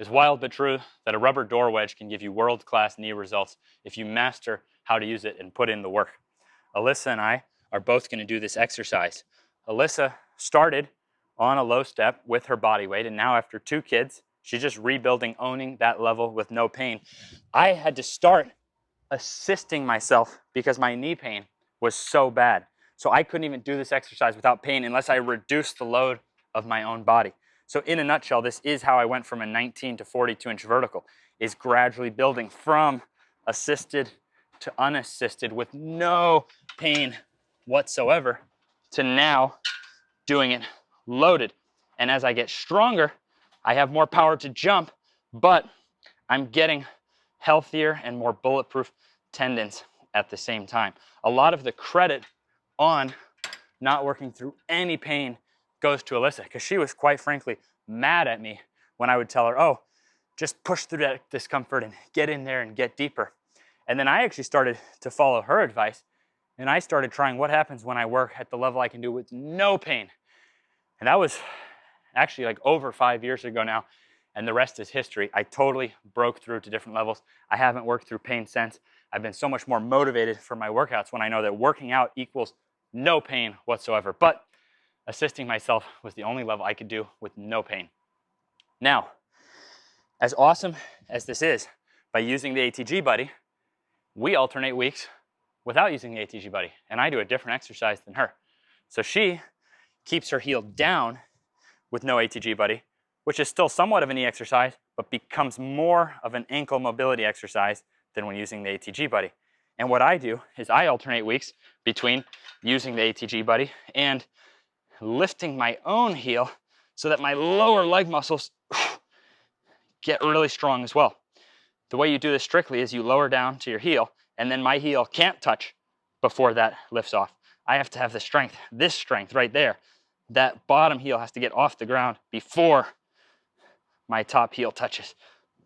is wild but true that a rubber door wedge can give you world-class knee results if you master how to use it and put in the work. Alissa and I are both going to do this exercise. Alissa started on a low step with her body weight, and now after 2 kids, she's just rebuilding, owning that level with no pain. I had to start assisting myself because my knee pain was so bad. So I couldn't even do this exercise without pain unless I reduced the load of my own body. So in a nutshell, this is how I went from a 19 to 42-inch vertical, is gradually building from assisted to unassisted with no pain whatsoever to now doing it loaded. And as I get stronger, I have more power to jump, but I'm getting healthier and more bulletproof tendons at the same time. A lot of the credit on not working through any pain goes to Alissa, because she was quite frankly mad at me when I would tell her, oh, just push through that discomfort and get in there and get deeper. And then I actually started to follow her advice, and I started trying what happens when I work at the level I can do with no pain. And that was actually like over 5 years ago now, and the rest is history. I totally broke through to different levels. I haven't worked through pain since. I've been so much more motivated for my workouts when I know that working out equals no pain whatsoever. But assisting myself was the only level I could do with no pain. Now, as awesome as this is, by using the ATG Buddy, we alternate weeks without using the ATG Buddy, and I do a different exercise than her. So she keeps her heel down with no ATG Buddy, which is still somewhat of a knee exercise, but becomes more of an ankle mobility exercise than when using the ATG Buddy. And what I do is I alternate weeks between using the ATG Buddy and lifting my own heel so that my lower leg muscles get really strong as well. The way you do this strictly is you lower down to your heel, and then my heel can't touch before that lifts off. I have to have the strength, this strength right there. That bottom heel has to get off the ground before my top heel touches.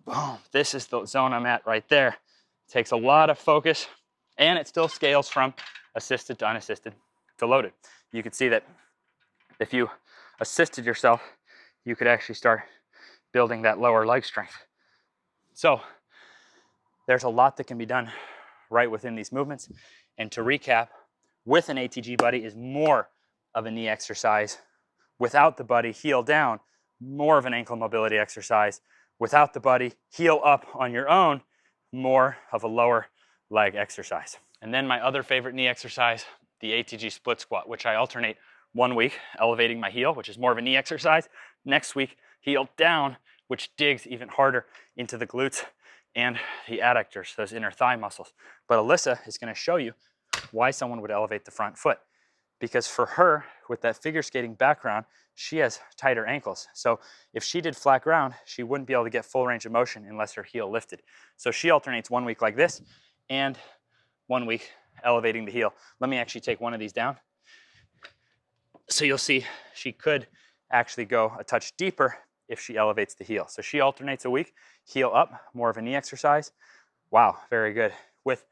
Boom, this is the zone I'm at right there. It takes a lot of focus, and it still scales from assisted to unassisted to loaded. You can see that if you assisted yourself, you could actually start building that lower leg strength. So there's a lot that can be done right within these movements. And to recap, with an ATG Buddy is more of a knee exercise. Without the buddy, heel down, more of an ankle mobility exercise. Without the buddy, heel up on your own, more of a lower leg exercise. And then my other favorite knee exercise, the ATG split squat, which I alternate 1 week elevating my heel, which is more of a knee exercise. Next week, heel down, which digs even harder into the glutes and the adductors, those inner thigh muscles. But Alissa is going to show you why someone would elevate the front foot. Because for her, with that figure skating background, she has tighter ankles. So if she did flat ground, she wouldn't be able to get full range of motion unless her heel lifted. So she alternates 1 week like this and 1 week elevating the heel. Let me actually take one of these down. So you'll see she could actually go a touch deeper if she elevates the heel. So she alternates a week, heel up, more of a knee exercise. Wow, very good. With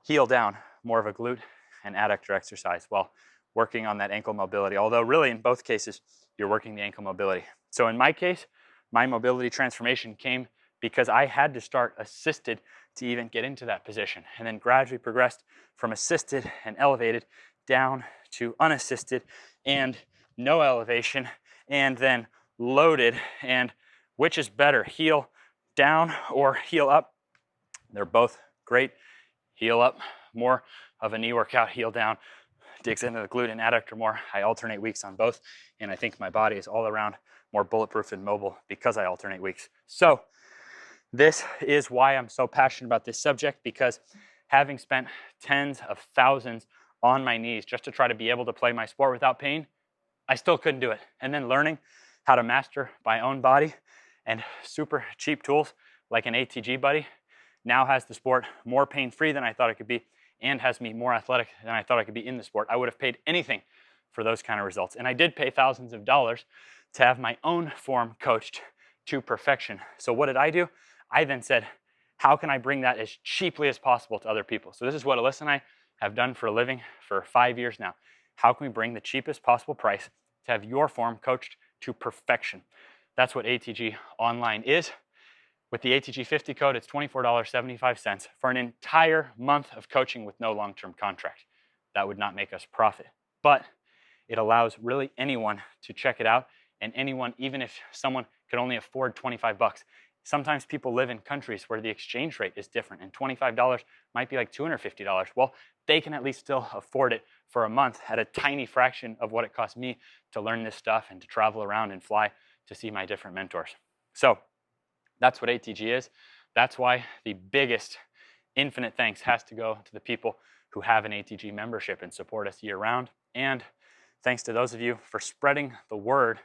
heel down, more of a glute and adductor exercise while working on that ankle mobility. Although really in both cases, you're working the ankle mobility. So in my case, my mobility transformation came because I had to start assisted to even get into that position, and then gradually progressed from assisted and elevated down to unassisted and no elevation, and then loaded. And which is better, heel down or heel up? They're both great. Heel up, more of a knee workout. Heel down digs into the glute and adductor more. I alternate weeks on both, and I think my body is all around more bulletproof and mobile because I alternate weeks. So this is why I'm so passionate about this subject, because having spent tens of thousands on my knees just to try to be able to play my sport without pain, I still couldn't do it. And then learning how to master my own body and super cheap tools like an ATG Buddy now has the sport more pain-free than I thought it could be, and has me more athletic than I thought I could be in the sport. I would have paid anything for those kind of results. And I did pay thousands of dollars to have my own form coached to perfection. So what did I do? I then said, how can I bring that as cheaply as possible to other people? So this is what Alissa and I have done for a living for 5 years now. How can we bring the cheapest possible price to have your form coached to perfection? That's what ATG Online is. With the ATG 50 code, it's $24.75 for an entire month of coaching with no long-term contract. That would not make us profit, but it allows really anyone to check it out, and anyone, even if someone could only afford 25 bucks. Sometimes people live in countries where the exchange rate is different, and $25 might be like $250. Well, they can at least still afford it for a month at a tiny fraction of what it cost me to learn this stuff and to travel around and fly to see my different mentors. So that's what ATG is. That's why the biggest infinite thanks has to go to the people who have an ATG membership and support us year round. And thanks to those of you for spreading the word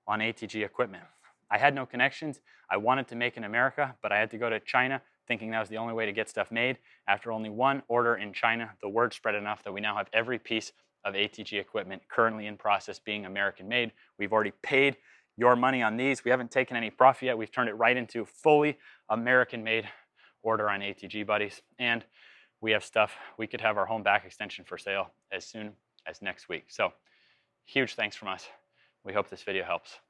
on ATG equipment. I had no connections. I wanted to make in America, but I had to go to China thinking that was the only way to get stuff made. After only one order in China, the word spread enough that we now have every piece of ATG equipment currently in process being American made. We've already paid your money on these. We haven't taken any profit yet. We've turned it right into fully American made order on ATG Buddies. And we have stuff. We could have our home back extension for sale as soon as next week. So huge thanks from us. We hope this video helps.